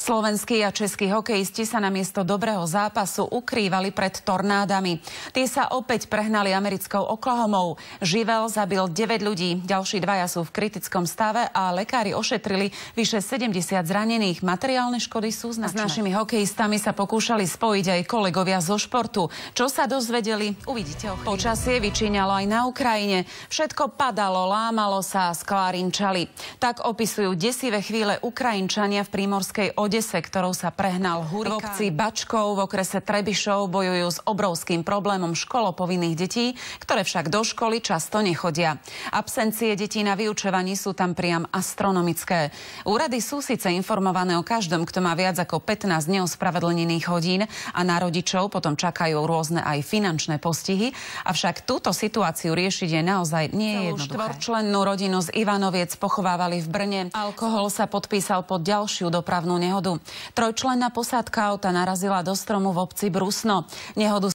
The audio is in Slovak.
Slovenskí a českí hokejisti sa namiesto dobrého zápasu ukrývali pred tornádami. Tie sa opäť prehnali americkou Oklahomou. Živel zabil 9 ľudí, ďalší dvaja sú v kritickom stave a lekári ošetrili vyše 70 zranených. Materiálne škody sú značné. S našimi hokejistami sa pokúšali spojiť aj kolegovia zo športu. Čo sa dozvedeli, uvidíte o chvíľu. Počasie vyčíňalo aj na Ukrajine. Všetko padalo, lámalo sa a sklárinčali. Tak opisujú desivé chvíle Ukrajinčania v prímorskej Odese, ktorou sa prehnal hurikán. V obci Bačkov v okrese Trebišov bojujú s obrovským problémom školopovinných detí, ktoré však do školy často nechodia. Absencie detí na vyučovaní sú tam priam astronomické. Úrady sú síce informované o každom, kto má viac ako 15 neospravedlnených hodín a na rodičov potom čakajú rôzne aj finančné postihy, avšak túto situáciu riešiť je naozaj nie je jednoduché. Štvorčlennú rodinu z Ivanoviec pochovávali v Brne. Alkohol sa podpísal pod ďalšiu dopravnú nehodu. Trojčlenná posádka auta narazila do stromu v obci Brusno. Nehodu